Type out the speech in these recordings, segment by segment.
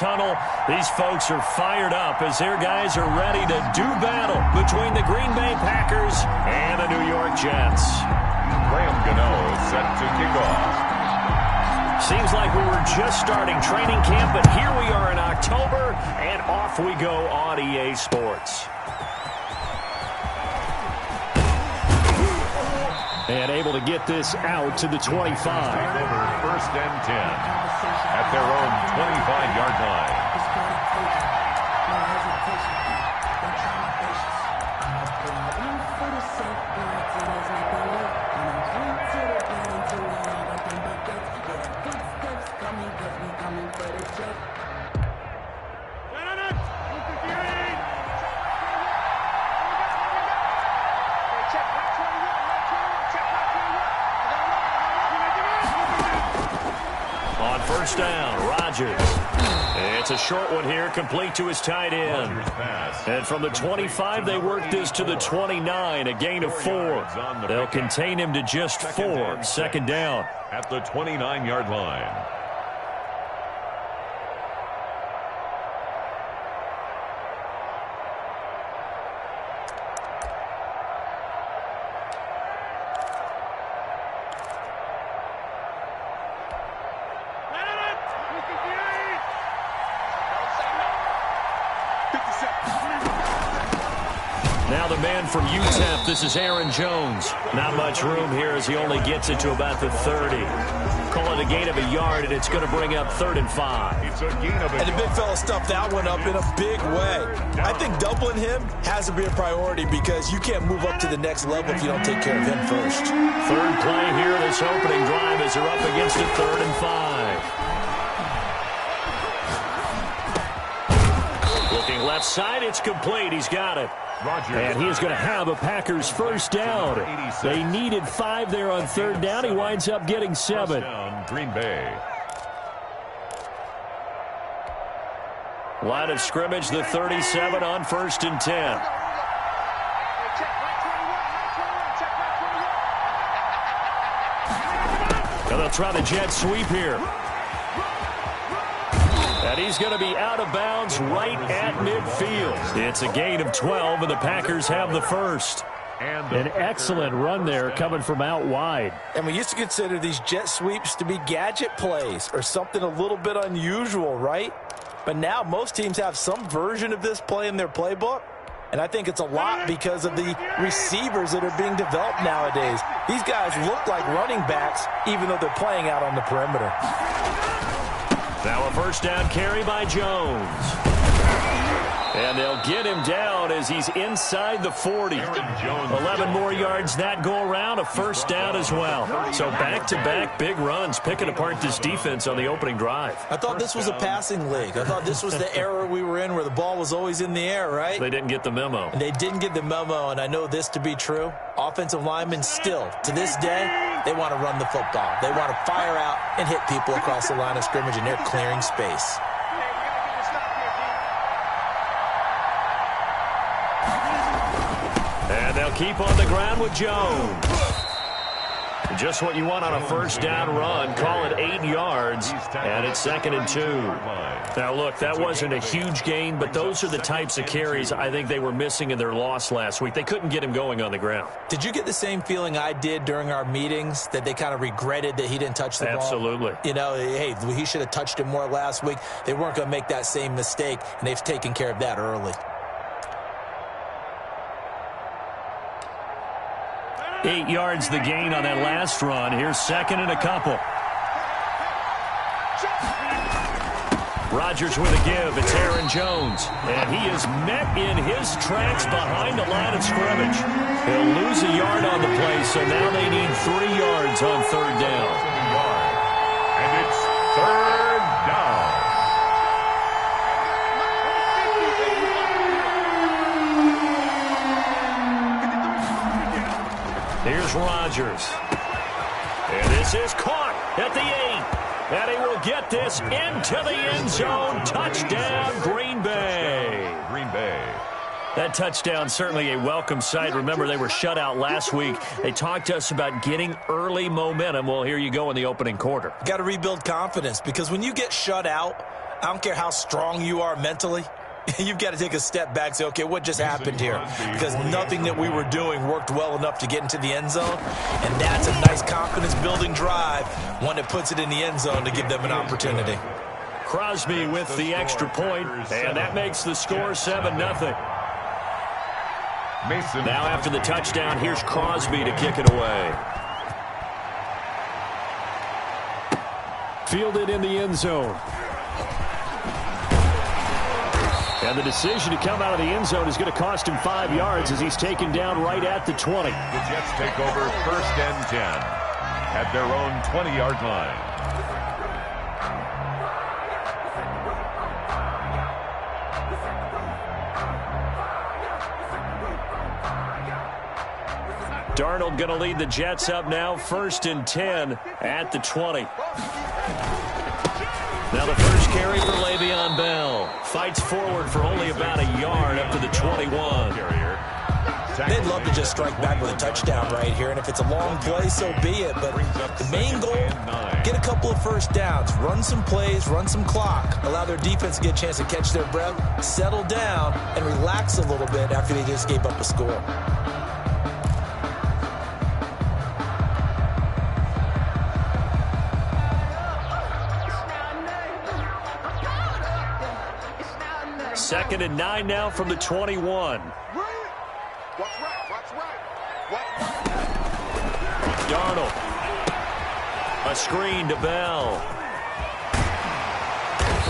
tunnel. These folks are fired up as their guys are ready to do battle between the Green Bay Packers and the New York Jets. Graham Gano is set to kick off. Seems like we were just starting training camp, but here we are in October, and off we go on EA Sports. And able to get this out to the 25. First and 10 at their own 25-yard line. First down, Rodgers. It's a short one here, complete to his tight end. And from the 25, they work this to the 29, a gain of 4. They'll contain him to just 4. Second down. At the 29-yard line. Now the man from UTEP, this is Aaron Jones. Not much room here as he only gets it to about the 30. Call it a gain of a yard, and it's going to bring up 3rd and 5. It's a gain of a and the big fella stuffed that one up in a big way. I think doubling him has to be a priority because you can't move up to the next level if you don't take care of him first. Third play here, this opening drive as they're up against a 3rd and 5. Looking left side, it's complete. He's got it. And he is going to have a Packers first down. They needed 5 there on 3rd down. He winds up getting 7. Green Bay. Line of scrimmage, the 37 on 1st and 10. Now they'll try the jet sweep here. And he's going to be out of bounds right at midfield. It's a gain of 12, and the Packers have the first. An excellent run there coming from out wide. And we used to consider these jet sweeps to be gadget plays or something a little bit unusual, right? But now most teams have some version of this play in their playbook. And I think it's a lot because of the receivers that are being developed nowadays. These guys look like running backs even though they're playing out on the perimeter. Now a first down carry by Jones. And they'll get him down as he's inside the 40. 11 more yards that go around, a first down as well. So back-to-back big runs, picking apart this defense on the opening drive. I thought this was a passing league. I thought this was the era we were in where the ball was always in the air, right? They didn't get the memo. And they didn't get the memo, and I know this to be true. Offensive linemen still, to this day, they want to run the football. They want to fire out and hit people across the line of scrimmage, and they're clearing space. And they'll keep on the ground with Jones. Just what you want on a first down run. Call it 8 yards, and it's 2nd and 2. Now, look, that wasn't a huge gain, but those are the types of carries I think they were missing in their loss last week. They couldn't get him going on the ground. Did you get the same feeling I did during our meetings, that they kind of regretted that he didn't touch the ball? Absolutely. You know, hey, he should have touched it more last week. They weren't going to make that same mistake, and they've taken care of that early. 8 yards the gain on that last run. Here's 2nd and a couple. Rodgers with a give. It's Aaron Jones. And he is met in his tracks behind the line of scrimmage. He'll lose a yard on the play, so now they need 3 yards on 3rd down. And it's 3rd down. Here's Rodgers. And this is caught at the 8. And he will get this into the end zone. Touchdown, Green Bay. Green Bay. That touchdown certainly a welcome sight. Remember, they were shut out last week. They talked to us about getting early momentum. Well, here you go in the opening quarter. Got to rebuild confidence because when you get shut out, I don't care how strong you are mentally. You've got to take a step back and say, okay, what just happened here? Because nothing that we were doing worked well enough to get into the end zone. And that's a nice confidence-building drive, one that puts it in the end zone to give them an opportunity. Crosby with the extra point, and that makes the score 7-0. Now after the touchdown, here's Crosby to kick it away. Fielded in the end zone. And the decision to come out of the end zone is going to cost him 5 yards as he's taken down right at the 20. The Jets take over 1st and 10 at their own 20-yard line. Darnold going to lead the Jets up now, 1st and 10 at the 20. Now the first carry for Le'Veon Bell. Fights forward for only about a yard up to the 21. They'd love to just strike back with a touchdown right here, and if it's a long play, so be it. But the main goal, get a couple of first downs, run some plays, run some clock, allow their defense to get a chance to catch their breath, settle down, and relax a little bit after they just gave up a score. Second and 9 now from the 21. Darnold. A screen to Bell.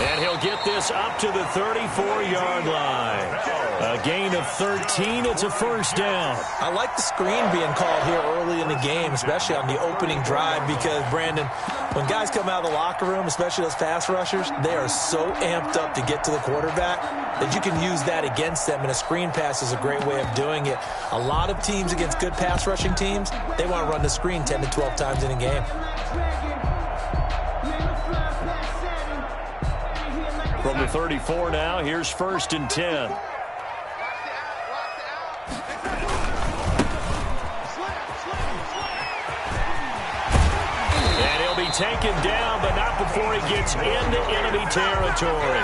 And he'll get this up to the 34-yard line. A gain of 13. It's a first down. I like the screen being called here early in the game, especially on the opening drive, because, Brandon, when guys come out of the locker room, especially those pass rushers, they are so amped up to get to the quarterback that you can use that against them, and a screen pass is a great way of doing it. A lot of teams against good pass rushing teams, they want to run the screen 10 to 12 times in a game. From the 34 now, here's 1st and 10. Taken down, but not before he gets into enemy territory.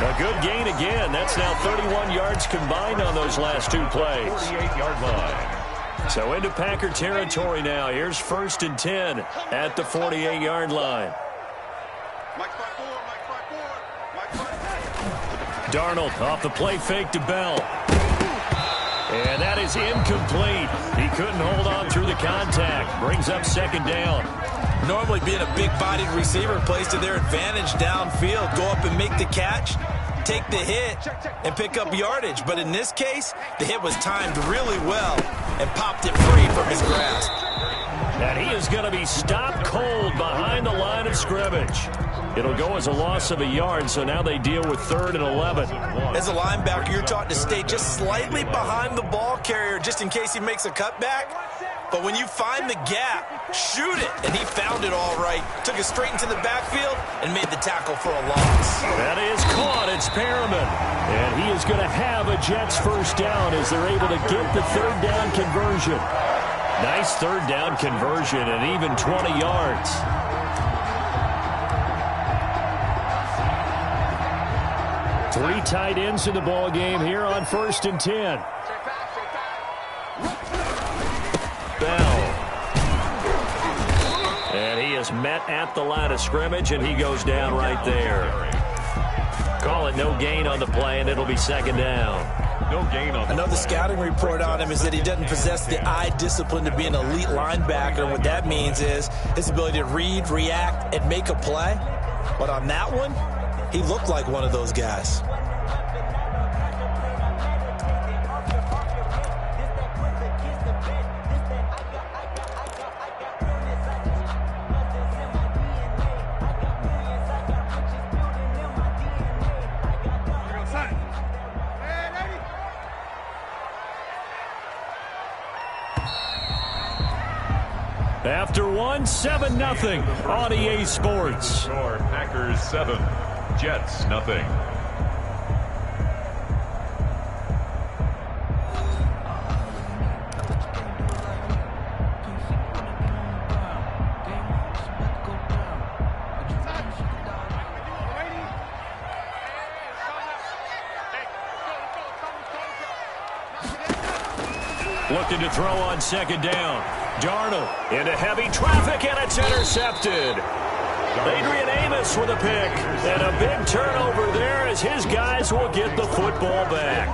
A good gain again. That's now 31 yards combined on those last 2 plays. 48-yard line. So into Packer territory now. Here's 1st and 10 at the 48-yard line. Darnold off the play fake to Bell. And that is incomplete. He couldn't hold on through the contact. Brings up 2nd down. Normally being a big-bodied receiver plays to their advantage downfield. Go up and make the catch, take the hit, and pick up yardage. But in this case, the hit was timed really well and popped it free from his grasp. And he is going to be stopped cold behind the line of scrimmage. It'll go as a loss of a yard, so now they deal with 3rd and 11. As a linebacker, you're taught to stay just slightly behind the ball carrier just in case he makes a cutback. But when you find the gap, shoot it. And he found it all right. Took it straight into the backfield and made the tackle for a loss. That is caught. It's Perriman. And he is going to have a Jets first down as they're able to get the 3rd down conversion. Nice 3rd down conversion and even 20 yards. Three tight ends in the ball game here on 1st and 10. Bell. And he is met at the line of scrimmage, and he goes down right there. Call it no gain on the play, and it'll be 2nd down. No gain on the Another scouting report on him is that he doesn't possess the eye discipline to be an elite linebacker. And what that means is his ability to read, react, and make a play. But on that one, he looked like one of those guys. After one, 7-0 on EA Sports. Packers 7, Jets nothing. Looking to throw on second down. Darnold into heavy traffic, and it's intercepted. Adrian Amos with a pick, and a big turnover there as his guys will get the football back.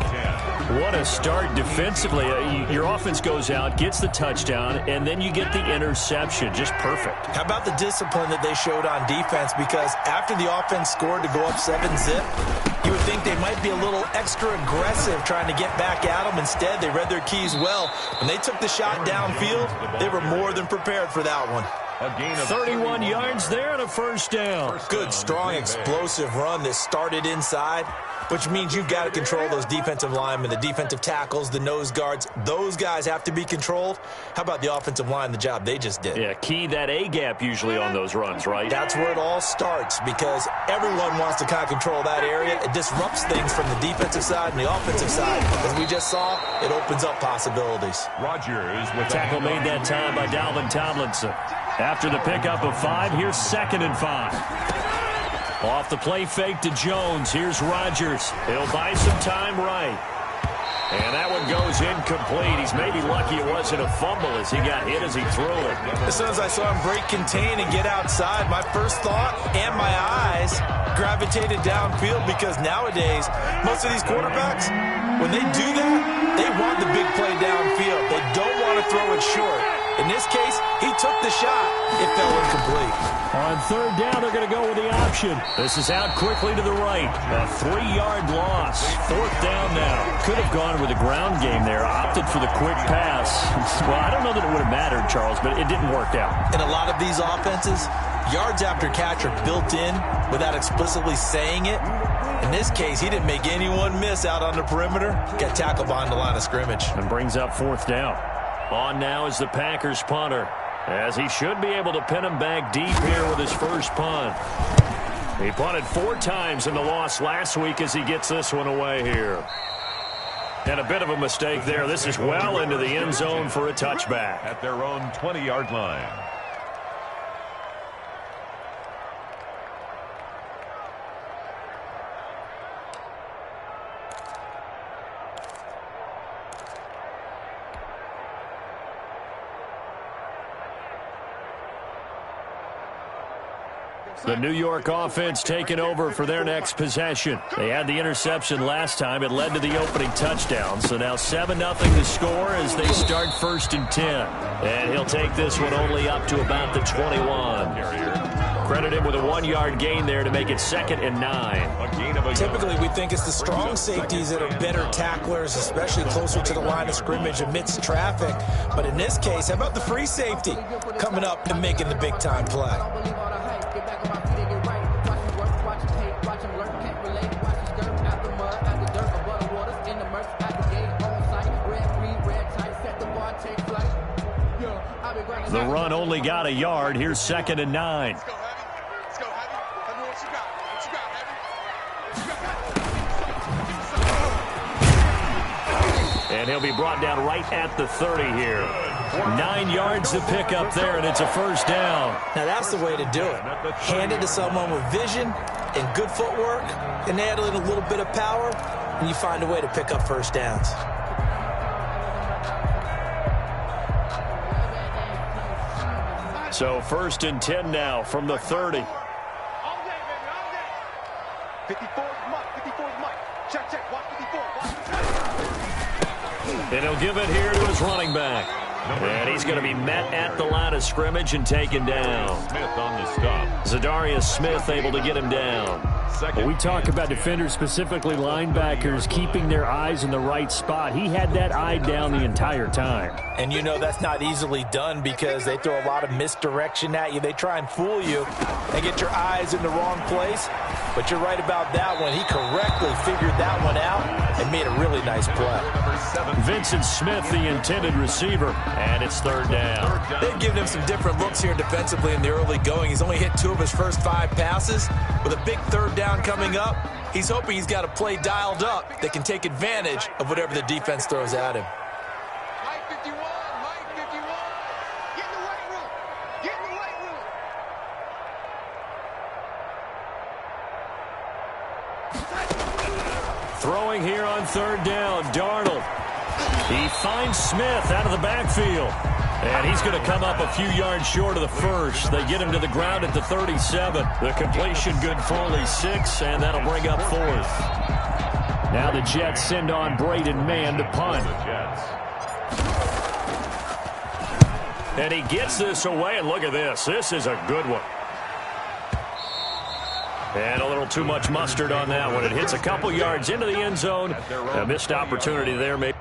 What a start defensively. Your offense goes out, gets the touchdown, and then you get the interception. Just perfect. How about the discipline that they showed on defense? Because after the offense scored to go up 7-zip, you would think they might be a little extra aggressive trying to get back at them. Instead, they read their keys well. When they took the shot downfield, they were more than prepared for that one. A gain of 31 yards there and a first down. Good, strong, explosive run that started inside, which means you've got to control those defensive linemen, the defensive tackles, the nose guards. Those guys have to be controlled. How about the offensive line, the job they just did? Yeah, key that A-gap usually on those runs, right? That's where it all starts because everyone wants to kind of control that area. It disrupts things from the defensive side and the offensive side. As we just saw, it opens up possibilities. Rodgers with Tackle made that time by Dalvin Tomlinson. After the pickup of 5, here's 2nd and 5. Off the play fake to Jones. Here's Rodgers. He'll buy some time right. And that one goes incomplete. He's maybe lucky it wasn't a fumble as he got hit as he threw it. As soon as I saw him break contain and get outside, my first thought and my eyes gravitated downfield because nowadays, most of these quarterbacks, when they do that, they want the big play downfield. They don't want to throw it short. In this case, he took the shot. It fell incomplete. On 3rd down, they're going to go with the option. This is out quickly to the right. A 3-yard loss. 4th down now. Could have gone with the ground game there. Opted for the quick pass. Well, I don't know that it would have mattered, Charles, but it didn't work out. In a lot of these offenses, yards after catch are built in without explicitly saying it. In this case, he didn't make anyone miss out on the perimeter. Got tackled behind the line of scrimmage. And brings up 4th down. On now is the Packers punter, as he should be able to pin him back deep here with his first punt. He punted 4 times in the loss last week as he gets this one away here. And a bit of a mistake there. This is well into the end zone for a touchback. at their own 20-yard line. The New York offense taking over for their next possession. They had the interception last time. It led to the opening touchdown. So now 7-0 to score as they start 1st and 10. And he'll take this one only up to about the 21. Credit him with a 1-yard gain there to make it 2nd and 9. Typically, we think it's the strong safeties that are better tacklers, especially closer to the line of scrimmage amidst traffic. But in this case, how about the free safety coming up and making the big-time play? The run only got a yard. Here's 2nd and 9. Let's go, Heavy. Let's go, Heavy. Tell me what you got. What you got, Heavy? And he'll be brought down right at the 30 here. 9 yards to pick up there, and it's a first down. Now, that's the way to do it. Hand it to someone with vision and good footwork, and add in a little bit of power, and you find a way to pick up first downs. So 1st and 10 now from the 30. All day, baby, all day. 54 is Mike. 54 is Mike. Check, check. Watch 54. Watch. And he'll give it here to his running back. And he's going to be met at the line of scrimmage and taken down. Smith on the stop. Zadarius Smith able to get him down. Second. We talk about defenders, specifically linebackers, keeping their eyes in the right spot. He had that eye down the entire time. And you know that's not easily done because they throw a lot of misdirection at you. They try and fool you and get your eyes in the wrong place. But you're right about that one. He correctly figured that one out and made a really nice play. Vincent Smith, the intended receiver, and it's 3rd down. They've given him some different looks here defensively in the early going. He's only hit 2 of his first 5 passes. With a big 3rd down coming up, he's hoping he's got a play dialed up that can take advantage of whatever the defense throws at him. Mike 51. Mike 51. Get in the weight room. Get in the weight room. Throwing here on 3rd down, Darnold. He finds Smith out of the backfield. And he's going to come up a few yards short of the first. They get him to the ground at the 37. The completion good for only 6, and that'll bring up 4th. Now the Jets send on Braden Mann to punt. And he gets this away, and look at this. This is a good one. And a little too much mustard on that one. It hits a couple yards into the end zone. A missed opportunity there, maybe.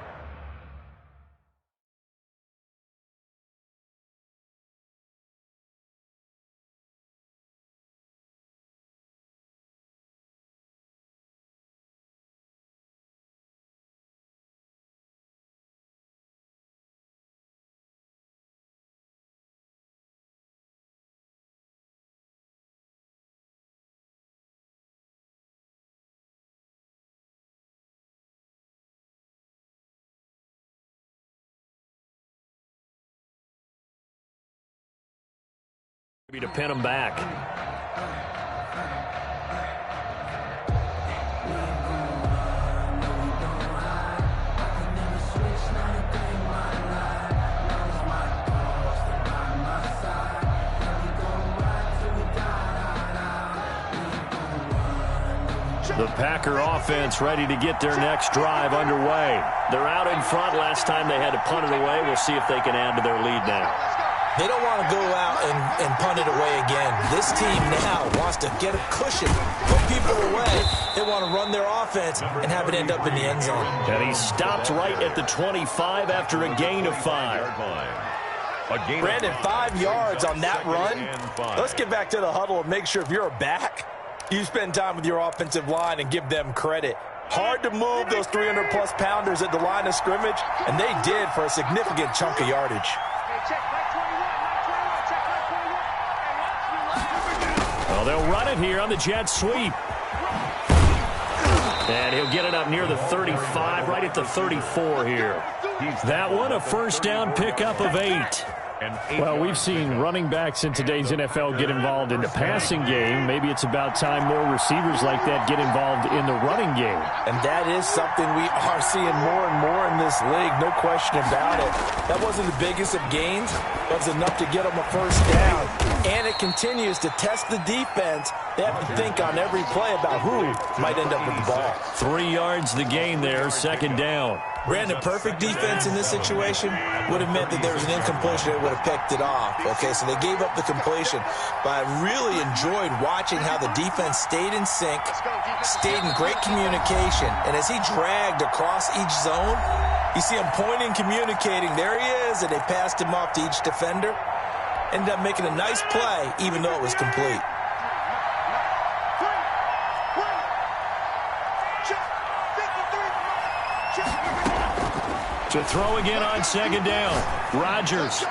To pin him back. The Packer offense ready to get their next drive underway. They're out in front. Last time they had to punt it away. We'll see if they can add to their lead now. They don't want to go out and punt it away again. This team now wants to get a cushion, put people away. They want to run their offense and have it end up in the end zone. And he stopped right at the 25 after a gain of 5. Brandon, 5 yards on that run. Let's get back to the huddle and make sure if you're a back, you spend time with your offensive line and give them credit. Hard to move those 300-plus pounders at the line of scrimmage, and they did for a significant chunk of yardage. Well, they'll run it here on the jet sweep. And he'll get it up near the 35, right at the 34 here. That one, a first down pickup of 8. Well, we've seen running backs in today's NFL get involved in the passing game. Maybe it's about time more receivers like that get involved in the running game. And that is something we are seeing more and more in this league, no question about it. That wasn't the biggest of gains, but it's enough to get them a first down. And it continues to test the defense. They have to think on every play about who might end up with the ball. 3 yards the gain there, second down. Brandon, perfect defense in this situation would have meant that there was an incompletion that would have picked it off. Okay, so they gave up the completion. But I really enjoyed watching how the defense stayed in sync, stayed in great communication. And as he dragged across each zone, you see him pointing, communicating. There he is, and they passed him off to each defender. Ended up making a nice play, even though it was complete. To throw again on second down. Rodgers.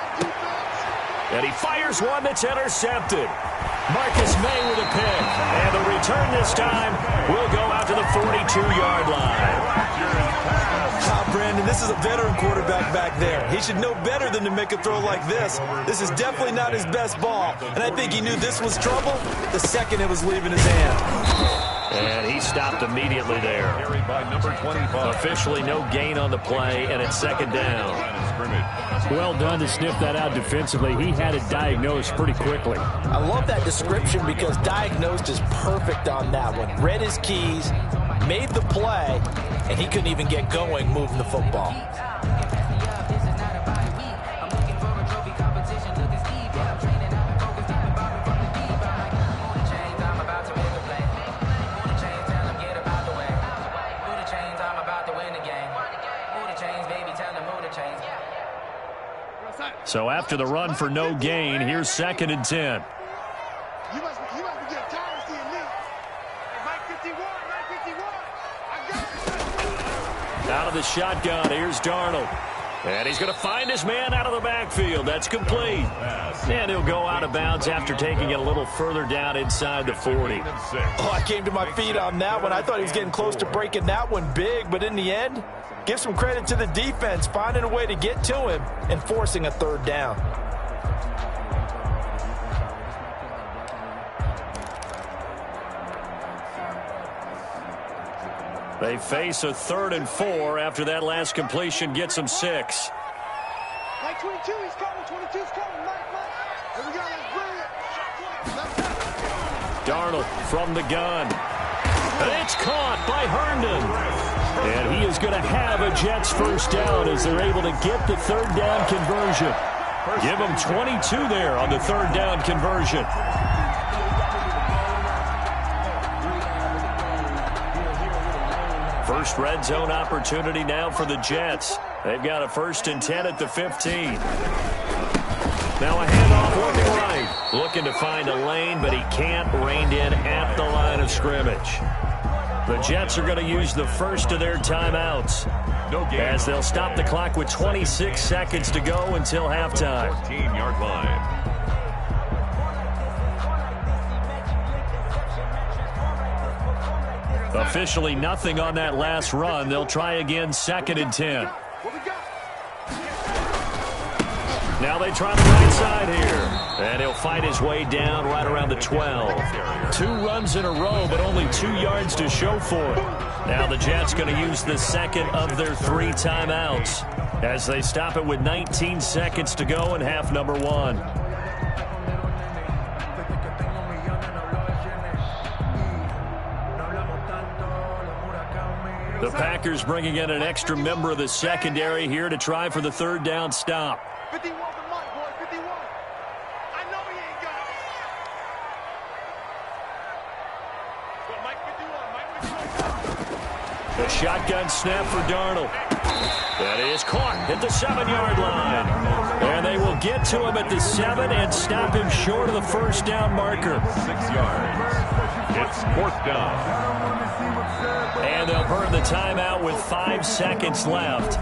And he fires one that's intercepted. Marcus May with a pick. And the return this time will go out to the 42-yard line. Brandon, this is a veteran quarterback back there. He should know better than to make a throw like this. This is definitely not his best ball. And I think he knew this was trouble the second it was leaving his hand. And he stopped immediately there. By number 25. Officially no gain on the play, and it's second down. Well done to sniff that out defensively. He had it diagnosed pretty quickly. I love that description because diagnosed is perfect on that one. Read his keys, made the play, and he couldn't even get going moving the football. So after the run for no gain, here's second and 10. You must be getting tired of seeing me. Hey, Mike 51, Mike 51. Out of the shotgun, here's Darnold. And he's going to find his man out of the backfield. That's complete. And he'll go out of bounds after taking it a little further down inside the 40. Oh, I came to my feet on that one. I thought he was getting close to breaking that one big, but in the end, give some credit to the defense, finding a way to get to him and forcing a third down. They face a 3rd and 4 after that last completion gets them 6. Mike 22, he's coming. 22's coming. Mike. Here we go. That's brilliant. Darnold from the gun. And it's caught by Herndon. And he is going to have a Jets first down as they're able to get the 3rd down conversion. Give them 22 there on the 3rd down conversion. First red zone opportunity now for the Jets. They've got a 1st and 10 at the 15. Now a handoff looking right. Looking to find a lane, but he can't. Reined in at the line of scrimmage. The Jets are going to use the first of their timeouts as they'll stop the clock with 26 seconds to go until halftime. 14-yard line. Officially nothing on that last run. They'll try again 2nd and 10. Now they try the right side here. And he'll fight his way down right around the 12. 2 runs in a row, but only 2 yards to show for it. Now the Jets going to use the 2nd of their 3 timeouts as they stop it with 19 seconds to go in half number 1. The Packers bringing in an extra member of the secondary here to try for the 3rd down stop. 51 to Mike, boy, 51. I know he ain't got it. Well, Mike 51, The shotgun snap for Darnold. That is caught at the 7-yard line. And they will get to him at the 7 and stop him short of the 1st down marker. 6 yards. It's 4th down. And they'll burn the timeout with 5 seconds left.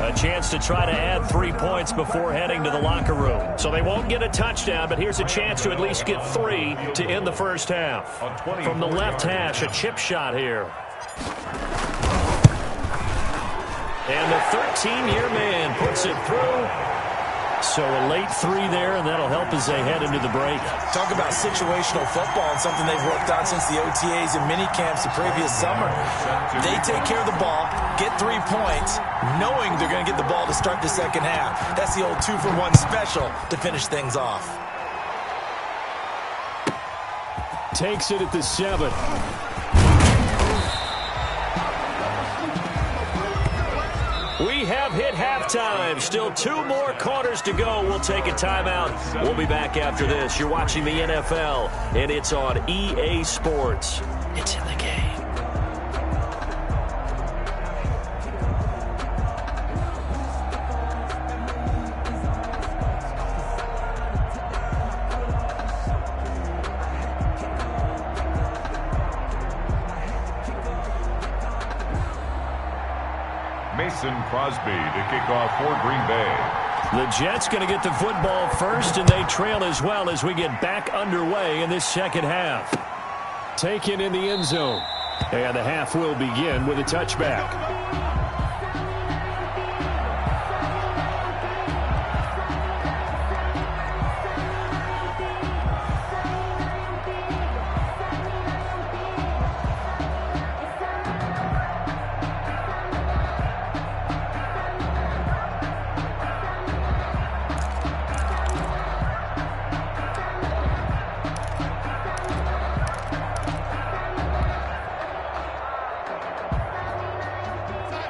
A chance to try to add 3 points before heading to the locker room. So they won't get a touchdown, but here's a chance to at least get 3 to end the first half. From the left hash, a chip shot here. And the 13-year man puts it through. So a late 3 there, and that'll help as they head into the break. Talk about situational football and something they've worked on since the OTAs and mini camps the previous summer. They take care of the ball, get 3 points, knowing they're going to get the ball to start the second half. That's the old 2-for-1 special to finish things off. Takes it at the 7. We have hit halftime. Still 2 more quarters to go. We'll take a timeout. We'll be back after this. You're watching the NFL, and it's on EA Sports. It's in the game. Crosby to kick off for Green Bay. The Jets going to get the football first, and they trail as well as we get back underway in this second half. Taken in the end zone. And the half will begin with a touchback.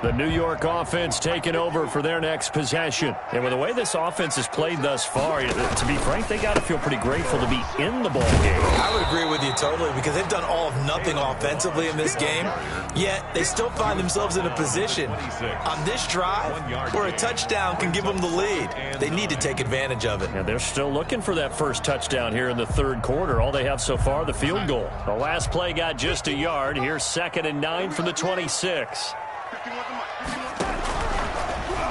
The New York offense taking over for their next possession. And with the way this offense has played thus far, to be frank, they got to feel pretty grateful to be in the ball game. I would agree with you totally because they've done all of nothing offensively in this game, yet they still find themselves in a position on this drive where a touchdown can give them the lead. They need to take advantage of it. And they're still looking for that first touchdown here in the third quarter. All they have so far, the field goal. The last play got just a yard. Here's 2nd and 9 from the 26.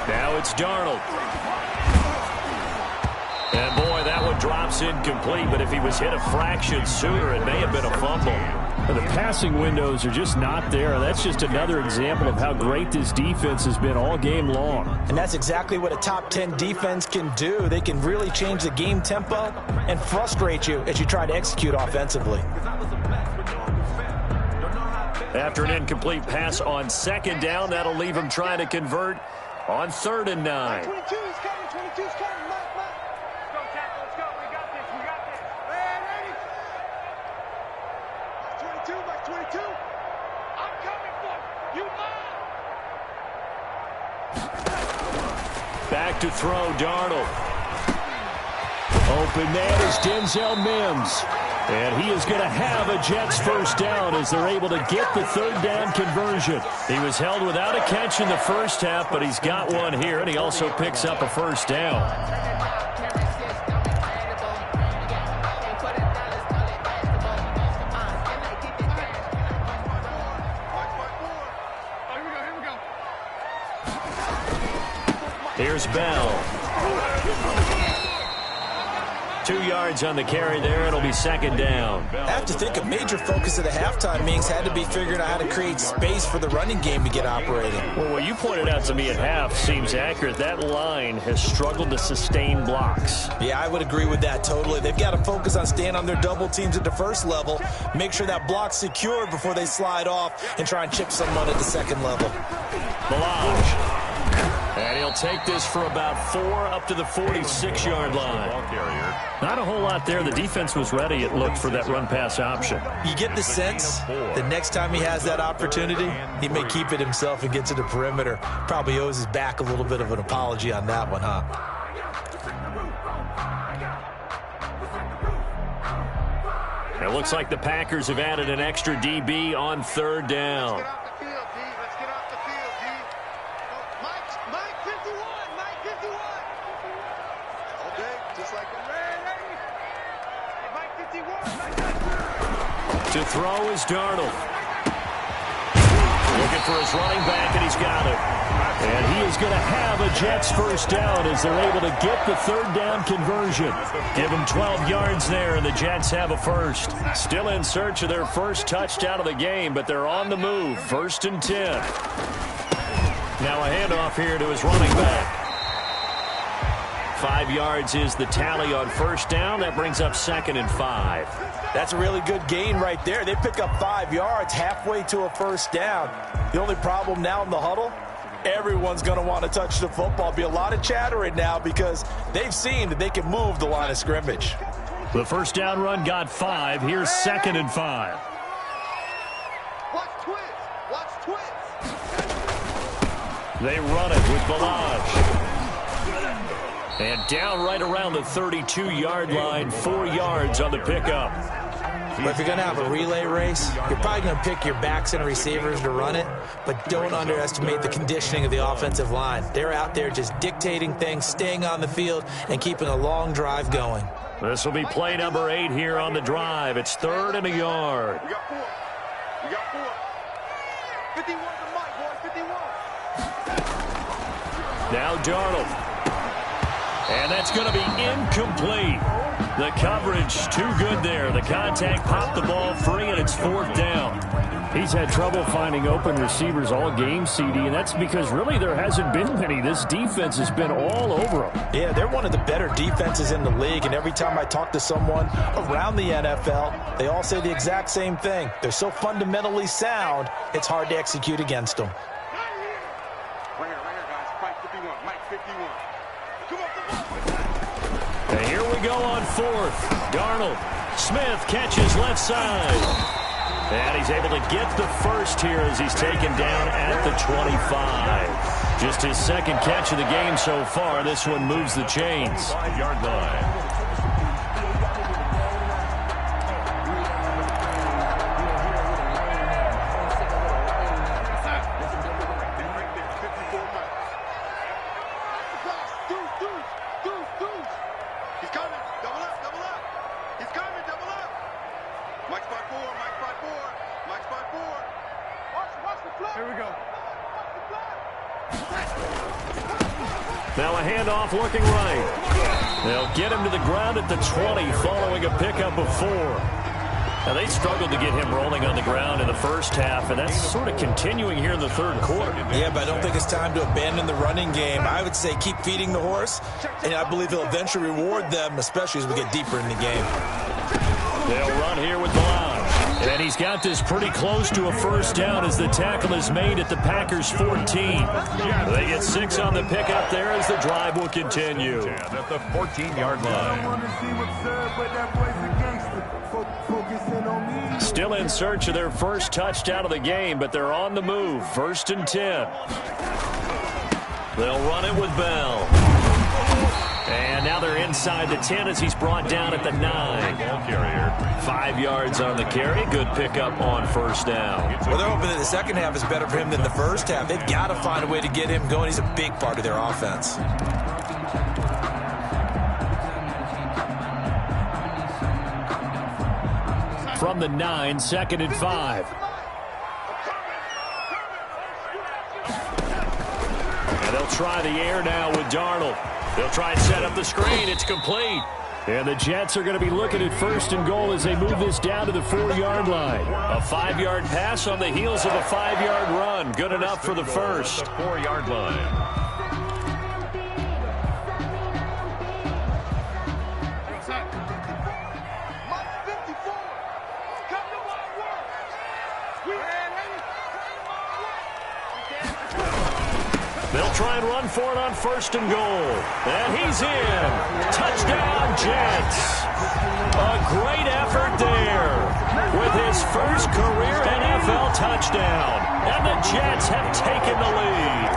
Now it's Darnold. And boy, that one drops incomplete, but if he was hit a fraction sooner, it may have been a fumble. The passing windows are just not there. That's just another example of how great this defense has been all game long. And that's exactly what a top 10 defense can do. They can really change the game tempo and frustrate you as you try to execute offensively. after an incomplete pass on second down. That'll leave him trying to convert on 3rd and 9. 22 is coming. 22 is coming. Mike. Let's go, tackle. Let's go. We got this. We got this. Ready. Mike 22. Mike 22. I'm coming for you. Back to throw, Darnold. Open man is Denzel Mims. And he is going to have a Jets first down as they're able to get the 3rd down conversion. He was held without a catch in the first half, but he's got one here, and he also picks up a first down. Here's Bell. 2 yards on the carry there. It'll be 2nd down. I have to think a major focus of the halftime meetings had to be figuring out how to create space for the running game to get operating. Well, what you pointed out to me at half seems accurate. That line has struggled to sustain blocks. Yeah, I would agree with that totally. They've got to focus on staying on their double teams at the first level, make sure that block's secure before they slide off and try and chip someone at the second level. Melange. And he'll take this for about 4 up to the 46-yard line. Not a whole lot there. The defense was ready, it looked, for that run-pass option. You get the sense the next time he has that opportunity, he may keep it himself and get to the perimeter. Probably owes his back a little bit of an apology on that one, huh? It looks like the Packers have added an extra DB on 3rd down. To throw is Darnold. Looking for his running back, and he's got it. And he is going to have a Jets first down as they're able to get the 3rd down conversion. Give them 12 yards there, and the Jets have a first. Still in search of their first touchdown of the game, but they're on the move. 1st and 10. Now a handoff here to his running back. 5 yards is the tally on 1st down. That brings up 2nd and 5. That's a really good gain right there. They pick up 5 yards halfway to a first down. The only problem now in the huddle, everyone's going to want to touch the football. Be a lot of chattering now because they've seen that they can move the line of scrimmage. The first down run got 5. Here's 2nd and 5. Watch twins. Watch twins. They run it with Balaj. And down right around the 32-yard line, 4 yards on the pickup. But if you're going to have a relay race, you're probably going to pick your backs and receivers to run it, but don't underestimate the conditioning of the offensive line. They're out there just dictating things, staying on the field, and keeping a long drive going. This will be play number 8 here on the drive. It's 3rd and a yard. We got 4. We got 4. 51 to Mike, boys. 51. Now Darnold. And that's going to be incomplete. The coverage too good there. The contact popped the ball free, and it's 4th down. He's had trouble finding open receivers all game, CD, and that's because really there hasn't been many. This defense has been all over them. Yeah, they're one of the better defenses in the league, and every time I talk to someone around the NFL, they all say the exact same thing. They're so fundamentally sound, it's hard to execute against them. Right here, guys. Mike 51. Mike 51. Come on. And here we go on 4th. Darnold. Smith catches left side. And he's able to get the first here as he's taken down at the 25. Just his 2nd catch of the game so far. This one moves the chains. 5-yard line. Now a handoff looking right. They'll get him to the ground at the 20 following a pickup of 4. Now they struggled to get him rolling on the ground in the first half, and that's sort of continuing here in the 3rd quarter. Yeah, but I don't think it's time to abandon the running game. I would say keep feeding the horse, and I believe he'll eventually reward them, especially as we get deeper in the game. They'll run here with Balaj. And he's got this pretty close to a first down as the tackle is made at the Packers' 14. They get 6 on the pickup there as the drive will continue. At the 14-yard line. Still in search of their first touchdown of the game, but they're on the move. 1st and 10. They'll run it with Bell. And now they're inside the 10 as he's brought down at the 9. Ball carrier. 5 yards on the carry. Good pickup on first down. Well, they're hoping that the second half is better for him than the first half. They've got to find a way to get him going. He's a big part of their offense. From the 9, 2nd and 5. And they'll try the air now with Darnold. They'll try and set up the screen. It's complete. And the Jets are going to be looking at 1st and goal as they move this down to the 4-yard line. A 5-yard pass on the heels of a 5-yard run. Good enough for the first. The 4-yard line. They'll try and run for it on 1st and goal. And he's in. Touchdown, Jets. A great effort there with his first career NFL touchdown. And the Jets have taken the lead.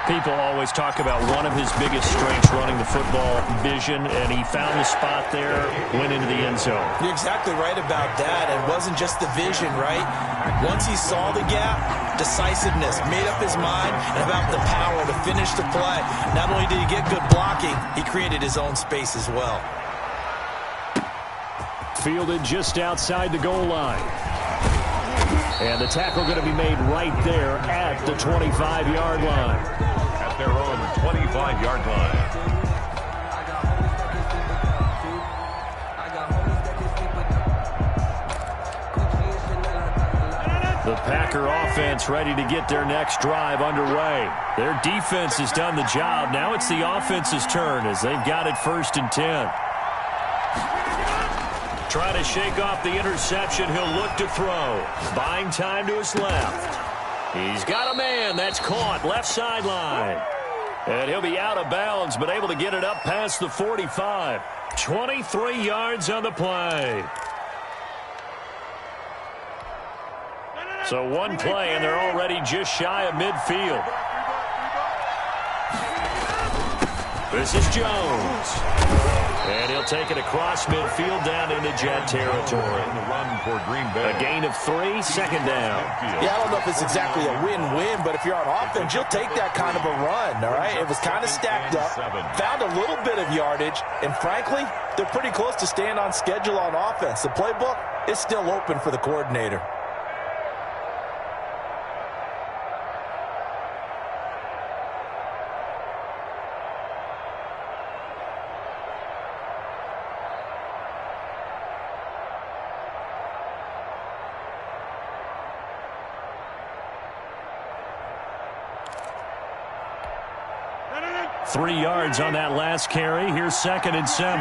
People always talk about one of his biggest strengths running the football, vision, and he found the spot there, went into the end zone. You're exactly right about that. It wasn't just the vision, right? Once he saw the gap, decisiveness, made up his mind, and about the power to finish the play. Not only did he get good blocking, he created his own space as well. Fielded just outside the goal line. And the tackle going to be made right there at the 25-yard line. At their own 25-yard line. The Packer offense ready to get their next drive underway. Their defense has done the job. Now it's the offense's turn as they've got it 1st and 10. Trying to shake off the interception. He'll look to throw. Buying time to his left. He's got a man. That's caught. Left sideline. And he'll be out of bounds, but able to get it up past the 45. 23 yards on the play. So one play, and they're already just shy of midfield. This is Jones. And he'll take it across midfield down into Jet territory. Run for Green Bay. A gain of 3, 2nd down. Yeah, I don't know if it's exactly a win-win, but if you're on offense, you'll take that kind of a run, all right? It was kind of stacked up, found a little bit of yardage, and frankly, they're pretty close to staying on schedule on offense. The playbook is still open for the coordinator. Three yards on that last carry. Here's 2nd and 7.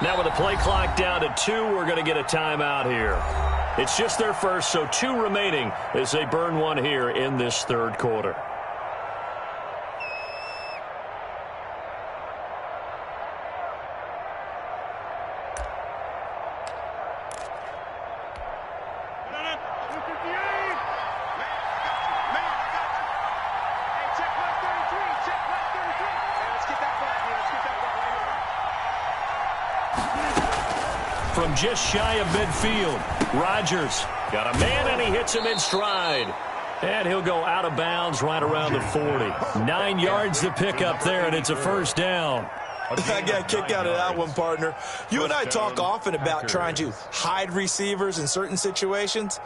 Now with the play clock down to 2, we're going to get a timeout here. It's just their first, so 2 remaining as they burn one here in this 3rd quarter. From just shy of midfield, Rodgers got a man, and he hits him in stride. And he'll go out of bounds right around the 40. 9 yards to pick up there, and it's a 1st down. I got a kick out of that one, partner. You and I talk often about trying to hide receivers in certain situations,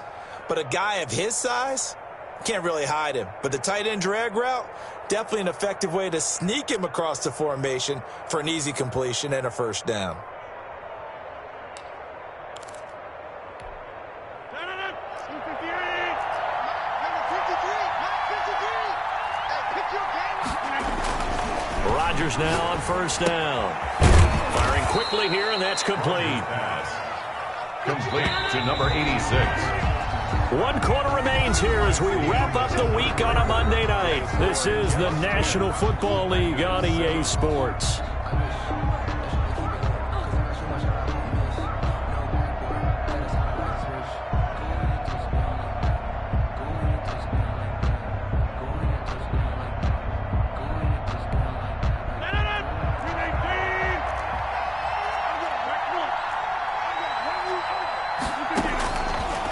but a guy of his size can't really hide him. But the tight end drag route, definitely an effective way to sneak him across the formation for an easy completion and a 1st down. Rodgers now on 1st down. quickly here, and that's complete. Complete to number 86. 1 quarter remains here as we wrap up the week on a Monday night. This is the National Football League on EA Sports.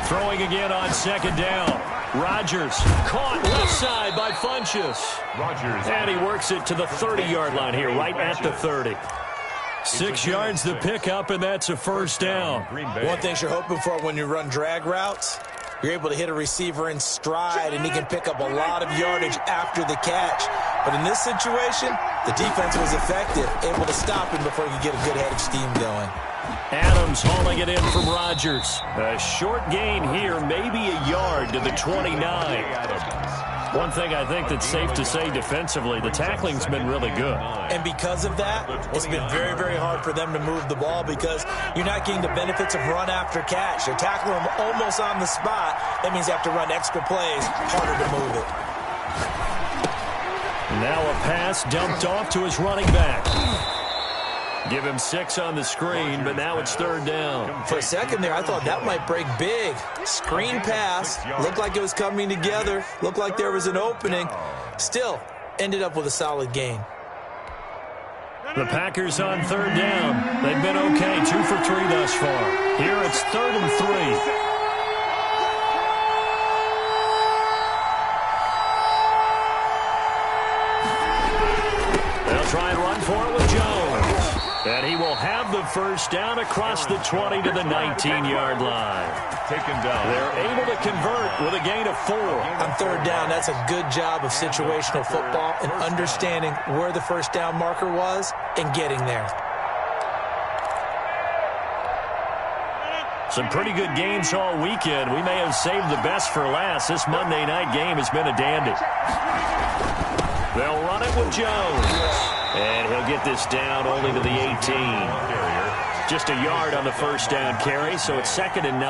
Throwing again on second down. Rodgers caught left side by Funchess. Rodgers. And he works it to the 30-yard line here, right at the 30. 6 yards the pickup, and that's a first down. One thing you're hoping for when you run drag routes, you're able to hit a receiver in stride, and he can pick up a lot of yardage after the catch. But in this situation, the defense was effective, able to stop him before he could get a good head of steam going. Adams hauling it in from Rodgers. A short gain here, maybe a yard to the 29. One thing I think that's safe to say defensively, the tackling's been really good. And because of that, it's been very, very hard for them to move the ball because you're not getting the benefits of run after catch. You're tackling them almost on the spot. That means you have to run extra plays, harder to move it. Now a pass dumped off to his running back. Give him 6 on the screen, but now it's third down. For a second there, I thought that might break big. Screen pass. Looked like it was coming together. Looked like there was an opening. Still, ended up with a solid gain. The Packers on third down. They've been okay, 2 for 3 thus far. Here it's 3rd and 3. Try and run for it with Jones. And he will have the first down across the 20 to the 19-yard line. Taken down. They're able to convert with a gain of 4. On third down, that's a good job of situational football and understanding where the first down marker was and getting there. Some pretty good games all weekend. We may have saved the best for last. This Monday night game has been a dandy. They'll run it with Jones. And he'll get this down only to the 18. Just a yard on the first down carry, so it's 2nd and 9.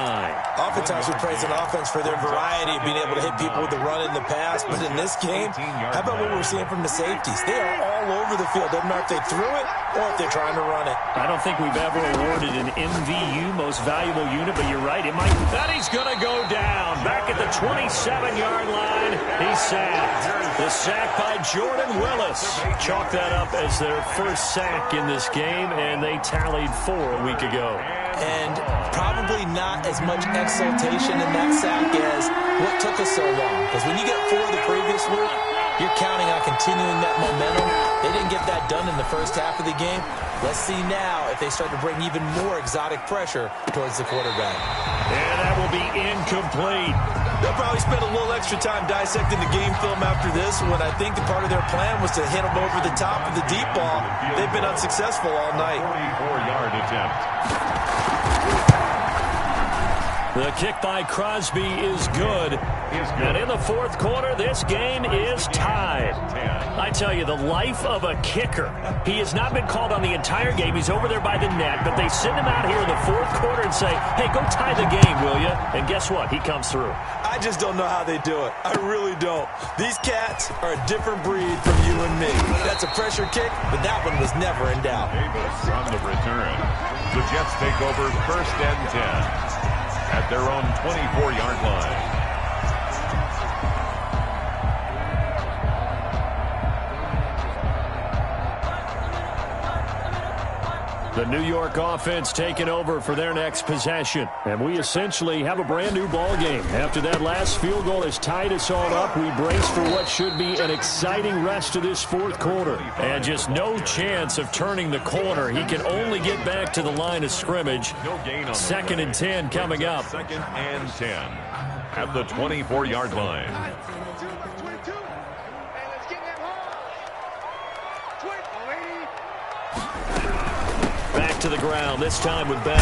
Oftentimes we praise an offense for their variety of being able to hit people with the run in the pass, but in this game, how about what we're seeing from the safeties? They are all over the field. Doesn't matter if they threw it or if they're trying to run it. I don't think we've ever awarded an MVU, most valuable unit, but you're right. It might. That he's going to go down. Back at the 27-yard line, he's sacked. The sack by Jordan Willis. Chalk that up as their first sack in this game, and they tallied 4 a week ago. And probably not as much exultation in that sack as what took us so long. Because when you get 4 the previous week, you're counting on continuing that momentum. They didn't get that done in the first half of the game. Let's see now if they start to bring even more exotic pressure towards the quarterback. And that will be incomplete. They'll probably spend a little extra time dissecting the game film after this one. I think the part of their plan was to hit them over the top of the deep ball. They've been unsuccessful all night. 44-yard attempt. The kick by Crosby is good. And in the fourth quarter, this game is tied. I tell you, the life of a kicker. He has not been called on the entire game. He's over there by the net, but they send him out here in the fourth quarter and say, hey, go tie the game, will you? And guess what? He comes through. I just don't know how they do it. I really don't. These cats are a different breed from you and me. That's a pressure kick, but that one was never in doubt. Davis on the return. The Jets take over 1st and 10 at their own 24-yard line. The New York offense taking over for their next possession. And we essentially have a brand new ball game. After that last field goal has tied us all up, we brace for what should be an exciting rest of this fourth quarter. And just no chance of turning the corner. He can only get back to the line of scrimmage. 2nd and 10 coming up. 2nd and 10 at the 24-yard line. Back to the ground, this time with Bell.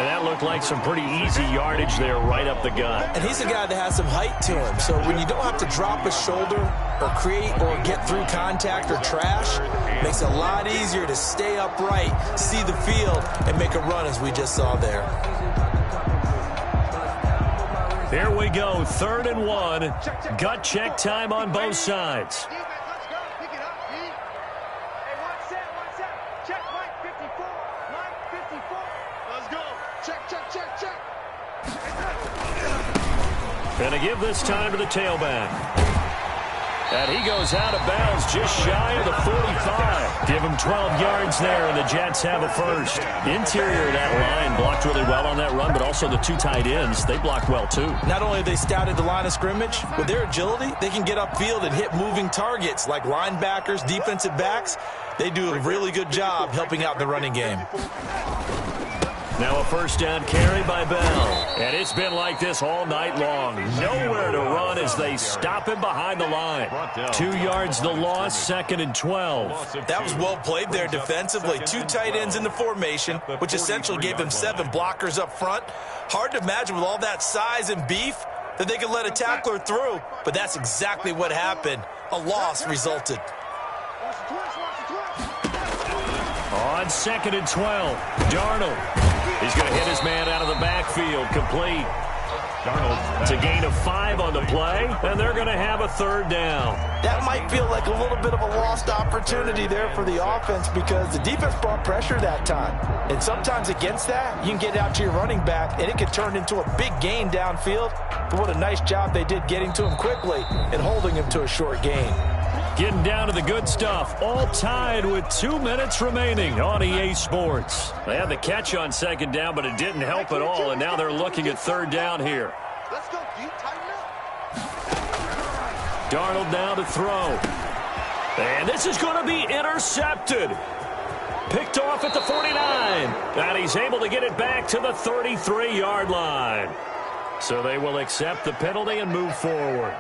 And that looked like some pretty easy yardage there right up the gut. And he's a guy that has some height to him. So when you don't have to drop a shoulder or create or get through contact or trash, it makes it a lot easier to stay upright, see the field, and make a run as we just saw there. Here we go, 3rd and 1. Gut check time on both sides. And to give this time to the tailback. And he goes out of bounds just shy of the 45. Give him 12 yards there, and the Jets have a first. Interior of that line blocked really well on that run, but also the 2 tight ends, they blocked well too. Not only have they scouted the line of scrimmage, with their agility, they can get upfield and hit moving targets like linebackers, defensive backs. They do a really good job helping out the running game. Now a first down carry by Bell. And it's been like this all night long. Nowhere to run as they stop him behind the line. 2 yards the loss, 2nd and 12. That was well played there defensively. 2 tight ends in the formation, which essentially gave them 7 blockers up front. Hard to imagine with all that size and beef that they could let a tackler through, but that's exactly what happened. A loss resulted. On 2nd and 12, Darnold. He's going to hit his man out of the backfield, complete. It's a gain of 5 on the play, and they're going to have a 3rd down. That might feel like a little bit of a lost opportunity there for the offense because the defense brought pressure that time. And sometimes against that, you can get out to your running back, and it can turn into a big gain downfield. But what a nice job they did getting to him quickly and holding him to a short gain. Getting down to the good stuff, all tied with 2 minutes remaining on EA Sports. They had the catch on 2nd down, but it didn't help at all, and now they're looking at 3rd down here. Let's go, deep, tighten up. Darnold now to throw. And this is going to be intercepted. Picked off at the 49. And he's able to get it back to the 33-yard line. So they will accept the penalty and move forward.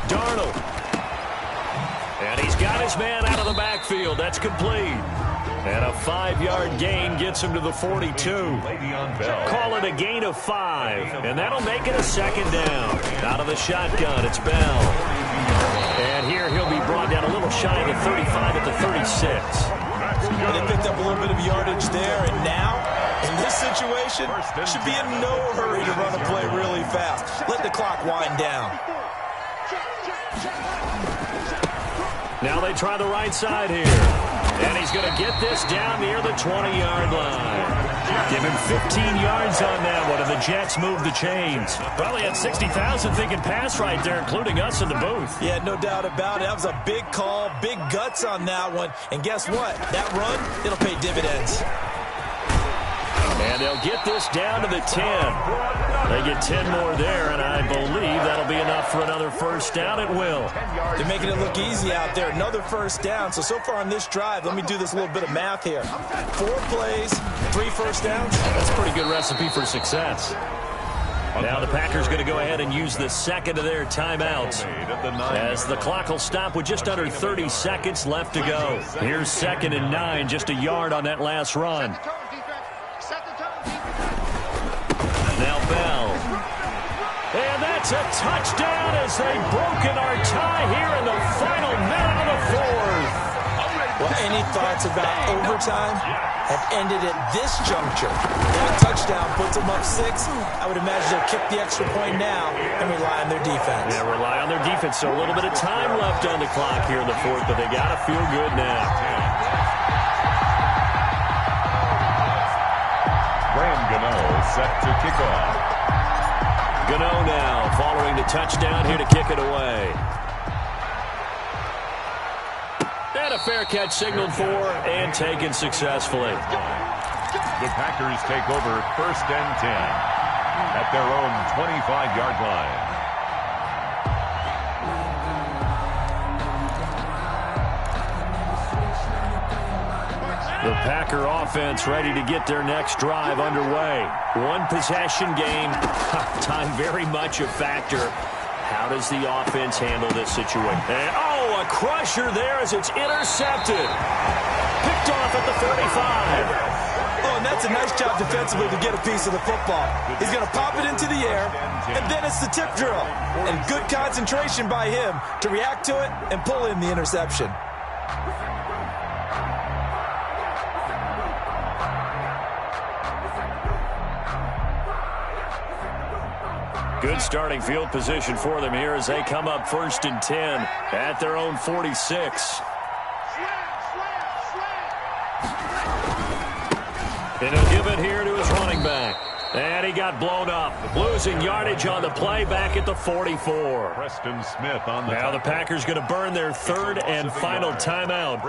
Darnold. And he's got his man out of the backfield. That's complete. And a 5-yard gain gets him to the 42. Call it a gain of 5. And that'll make it a 2nd down. Out of the shotgun, it's Bell. And here he'll be brought down a little shy of the 35 at the 36. Well, they picked up a little bit of yardage there, and now, in this situation, should be in no hurry to run a play really fast. Let the clock wind down. Now they try the right side here. And he's going to get this down near the 20-yard line. Give him 15 yards on that one, and the Jets move the chains. Probably had 60,000 thinking pass right there, including us in the booth. Yeah, no doubt about it. That was a big call, big guts on that one. And guess what? That run, it'll pay dividends. And they'll get this down to the 10. They get 10 more there, and I believe that'll be enough for another first down. It will. They're making it look easy out there. Another first down. So far on this drive, let me do this little bit of math here. 4 plays, 3 first downs. That's a pretty good recipe for success. Now the Packers going to go ahead and use the second of their timeouts as the clock will stop with just under 30 seconds left to go. Here's 2nd and 9, just a yard on that last run. Now Bell. And that's a touchdown as they've broken our tie here in the final minute of the 4th. Well, any thoughts about overtime have ended at this juncture. That touchdown puts them up 6. I would imagine they'll kick the extra point now and rely on their defense. Yeah, rely on their defense. So a little bit of time left on the clock here in the 4th, but they got to feel good now. Set to kick off. Gano now following the touchdown here to kick it away. And a fair catch signaled for and taken successfully. The Packers take over 1st and 10 at their own 25-yard line. The Packer offense ready to get their next drive underway. One possession game. Time very much a factor. How does the offense handle this situation? And, oh, a crusher there as it's intercepted. Picked off at the 35. Oh, and that's a nice job defensively to get a piece of the football. He's going to pop it into the air, and then it's the tip drill. And good concentration by him to react to it and pull in the interception. Good starting field position for them here as they come up 1st and 10 at their own 46. And he'll give it here to his running back. And he got blown up. Losing yardage on the play back at the 44. Preston Smith on the Now the Packers going to burn their 3rd and final timeout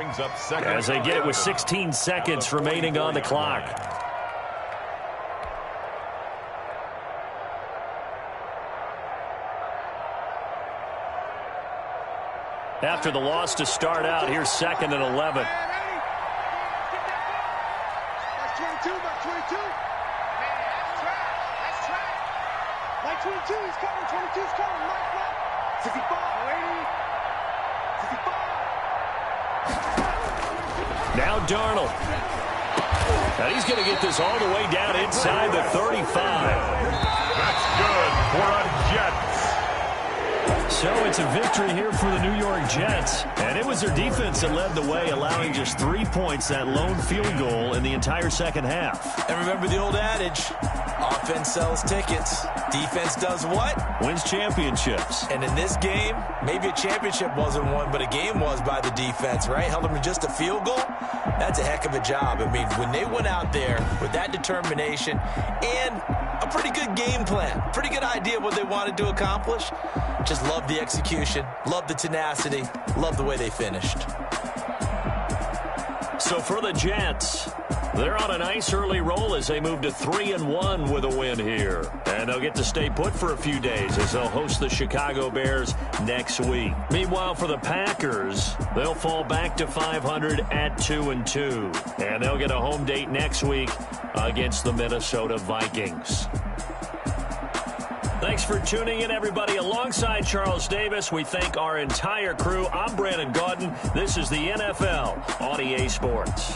as they get it with 16 seconds remaining on the clock. After the loss to start out, here's 2nd and 11. That's 22, that's 22. Man, that's trash. That's trash. Like 22, he's coming. 22's coming. Mike. 65, lady. 65. Now Darnold. And he's going to get this all the way down inside the 35. That's good for a Jets. So it's a victory here for the New York Jets. And it was their defense that led the way, allowing just 3 points, that lone field goal in the entire second half. And remember the old adage, offense sells tickets. Defense does what? Wins championships. And in this game, maybe a championship wasn't won, but a game was by the defense, right? Held them to just a field goal. That's a heck of a job. I mean, when they went out there with that determination and a pretty good game plan, pretty good idea of what they wanted to accomplish, just love the execution, love the tenacity, love the way they finished. So for the Jets, they're on a nice early roll as they move to 3-1 with a win here. And they'll get to stay put for a few days as they'll host the Chicago Bears next week. Meanwhile, for the Packers, they'll fall back to 500 at 2-2. And they'll get a home date next week against the Minnesota Vikings. Thanks for tuning in, everybody. Alongside Charles Davis, we thank our entire crew. I'm Brandon Gaudin. This is the NFL on EA Sports.